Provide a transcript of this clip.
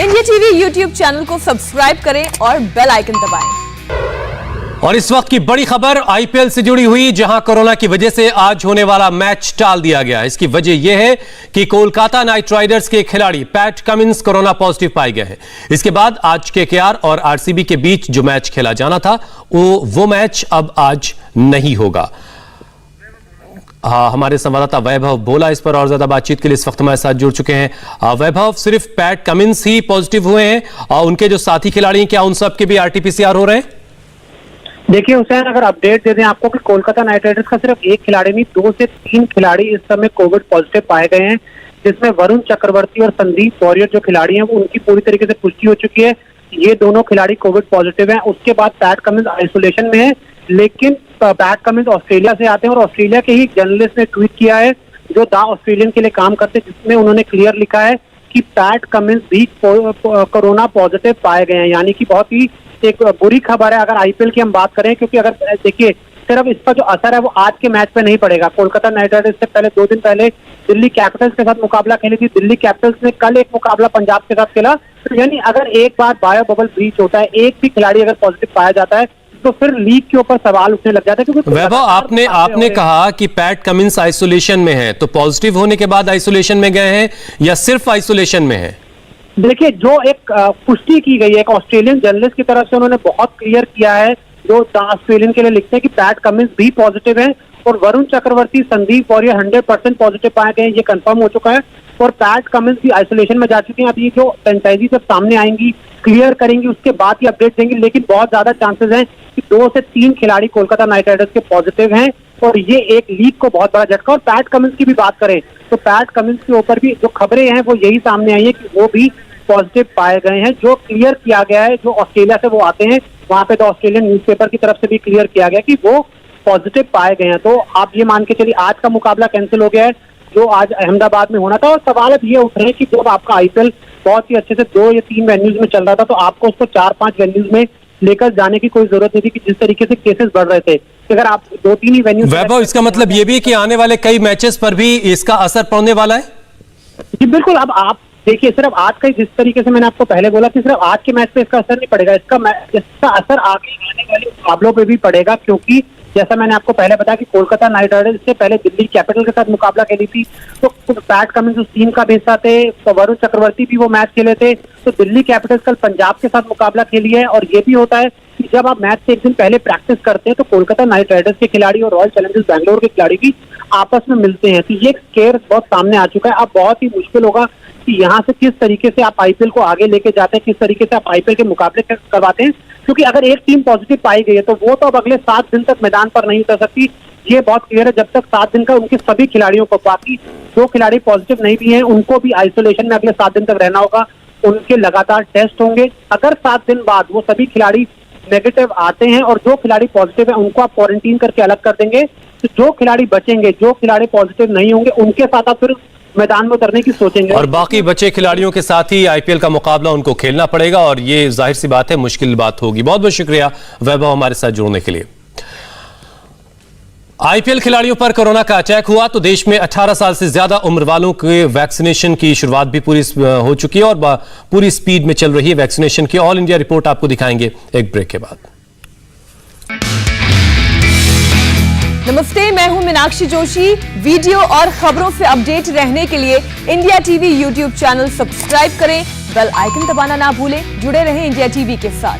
India TV YouTube channel को subscribe करें और बेल आइकन दबाएं। और इस वक्त की बड़ी खबर आईपीएल से जुड़ी हुई, जहां कोरोना की वजह से आज होने वाला मैच टाल दिया गया। इसकी वजह यह है कि कोलकाता नाइट राइडर्स के खिलाड़ी पैट कमिंस कोरोना पॉजिटिव पाए गए हैं। इसके बाद आज केकेआर और आरसीबी के बीच जो मैच खेला जाना था वो मैच अब आज नहीं होगा। हाँ, हमारे संवाददाता वैभव बोला इस पर और ज्यादा बातचीत के लिए इस वक्त हमारे साथ जुड़ चुके हैं। वैभव, सिर्फ पैट कमिंस ही पॉजिटिव हुए हैं और उनके जो साथी खिलाड़ी हैं, क्या उन सब के भी आरटीपीसीआर हो रहे हैं? देखिए हुसैन, अगर अपडेट दे दें आपको कि कोलकाता नाइट राइडर्स का सिर्फ एक खिलाड़ी नहीं, 2 से 3 खिलाड़ी इस समय कोविड पॉजिटिव पाए गए हैं, जिसमें वरुण चक्रवर्ती और संदीप वॉरियर जो खिलाड़ी हैं वो उनकी पूरी तरीके से पुष्टि हो चुकी है। ये दोनों खिलाड़ी कोविड पॉजिटिव हैं। उसके बाद पैट कमिंस आइसोलेशन में है, लेकिन पैट कमिंस ऑस्ट्रेलिया से आते हैं और ऑस्ट्रेलिया के ही जर्नलिस्ट ने ट्वीट किया है जो द ऑस्ट्रेलियन के लिए काम करते हैं, जिसमें उन्होंने क्लियर लिखा है कि पैट कमिंस भी कोरोना पॉजिटिव पाए गए हैं। यानी कि बहुत ही एक बुरी खबर है अगर आईपीएल की हम बात करें, क्योंकि अगर देखिए सिर्फ इसका जो असर है वो आज के मैच पे नहीं पड़ेगा। कोलकाता नाइट राइडर्स से पहले 2 दिन पहले दिल्ली कैपिटल्स के साथ मुकाबला खेली थी। दिल्ली कैपिटल्स ने कल एक मुकाबला पंजाब के साथ खेला। तो यानी अगर एक बार बायो बबल ब्रीच होता है, एक भी खिलाड़ी अगर पॉजिटिव पाया जाता है, तो फिर लीग के ऊपर सवाल उठने लग जाता है। क्योंकि वैभव, आपने कहा कि पैट कमिंस आइसोलेशन में है, तो पॉजिटिव होने के बाद आइसोलेशन में गए हैं या सिर्फ आइसोलेशन में है? देखिए, जो एक पुष्टि की गई है एक ऑस्ट्रेलियन जर्नलिस्ट की तरफ से, उन्होंने बहुत क्लियर किया है, जो द ऑस्ट्रेलियन के लिए लिखते हैं कि पैट कमिंस भी पॉजिटिव है और वरुण चक्रवर्ती, संदीप वॉरियर 100% पॉजिटिव पाए गए हैं, ये कंफर्म हो चुका है। और पैट कमिंस भी आइसोलेशन में जा चुके हैं। अब ये जो फ्रेंचाइजी जब सामने आएंगी, क्लियर करेंगी, उसके बाद ही अपडेट देंगे, लेकिन बहुत ज्यादा चांसेस हैं कि 2 से 3 खिलाड़ी कोलकाता नाइट राइडर्स के पॉजिटिव हैं और ये एक लीग को बहुत बड़ा झटका। और पैट कमिंस की भी बात करें तो पैट कमिंस के ऊपर भी जो खबरें हैं वो यही सामने आई है कि वो भी पॉजिटिव पाए गए हैं। जो क्लियर किया गया है, जो ऑस्ट्रेलिया से वो आते हैं, वहां पे तो ऑस्ट्रेलियन न्यूज़पेपर की तरफ से भी क्लियर किया गया कि वो पॉजिटिव पाए गए हैं। तो आप ये मान के चलिए आज का मुकाबला कैंसिल हो गया है जो आज अहमदाबाद में होना था। और सवाल अब ये उठ रहे हैं कि जब आपका आईपीएल बहुत ही अच्छे से 2 या 3 वेन्यूज में चल रहा था, तो आपको उसको 4-5 वेन्यूज में लेकर जाने की कोई जरूरत नहीं थी कि जिस तरीके से केसेस बढ़ रहे थे। अगर आप 2-3 ही वेन्यूज। वैभव, इसका मतलब ये भी है कि आने वाले कई मैचेस पर भी इसका असर पड़ने वाला है? जी बिल्कुल। अब आप देखिए, सिर्फ आज का, जिस तरीके से मैंने आपको पहले बोला कि सिर्फ आज के मैच पे इसका असर नहीं पड़ेगा, इसका असर आगे आने वाले मुकाबलों पे भी पड़ेगा। क्योंकि जैसा मैंने आपको पहले बताया कि कोलकाता नाइट राइडर्स से पहले दिल्ली कैपिटल के साथ मुकाबला खेली थी, तो पैट कमिंस उस टीम का हिस्सा थे, तो वरुण चक्रवर्ती भी वो मैच खेले थे। तो दिल्ली कैपिटल्स कल पंजाब के साथ मुकाबला खेली है। और ये भी होता है कि जब आप मैच से एक दिन पहले प्रैक्टिस करते हैं तो कोलकाता नाइट राइडर्स के खिलाड़ी और रॉयल चैलेंजर्स बैंगलोर के खिलाड़ी भी आपस में मिलते हैं। तो ये एक स्केयर बहुत सामने आ चुका है। अब बहुत ही मुश्किल होगा कि यहाँ से किस तरीके से आप आईपीएल को आगे लेके जाते हैं, किस तरीके से आप आईपीएल के मुकाबले करवाते हैं। क्योंकि अगर एक टीम पॉजिटिव पाई गई है तो वो तो अब अगले 7 दिन तक मैदान पर नहीं उतर सकती। ये बहुत क्लियर है। जब तक 7 दिन का उनके सभी खिलाड़ियों को, बाकी 2 खिलाड़ी पॉजिटिव नहीं भी हैं, उनको भी आइसोलेशन में अगले 7 दिन तक रहना होगा। उनके लगातार टेस्ट होंगे। अगर 7 दिन बाद वो सभी खिलाड़ी नेगेटिव आते हैं और जो खिलाड़ी पॉजिटिव है उनको आप क्वारंटीन करके अलग कर देंगे, तो जो खिलाड़ी बचेंगे, जो खिलाड़ी पॉजिटिव नहीं होंगे, उनके साथ आप फिर मैदान में उतरने की सोचेंगे। और बाकी बचे खिलाड़ियों के साथ ही आईपीएल का मुकाबला उनको खेलना पड़ेगा और ये जाहिर सी बात है मुश्किल बात होगी। बहुत बहुत शुक्रिया वैभव हमारे साथ जुड़ने के लिए। आईपीएल खिलाड़ियों पर कोरोना का अटैक हुआ तो देश में 18 साल से ज्यादा उम्र वालों के वैक्सीनेशन की शुरुआत भी पूरी हो चुकी है और पूरी स्पीड में चल रही है वैक्सीनेशन की। ऑल इंडिया रिपोर्ट आपको दिखाएंगे एक ब्रेक के बाद। नमस्ते, मैं हूं मीनाक्षी जोशी। वीडियो और खबरों से अपडेट रहने के लिए India TV YouTube channel subscribe करें, बेल आइकन दबाना ना भूलें। जुड़े रहें इंडिया टीवी के साथ।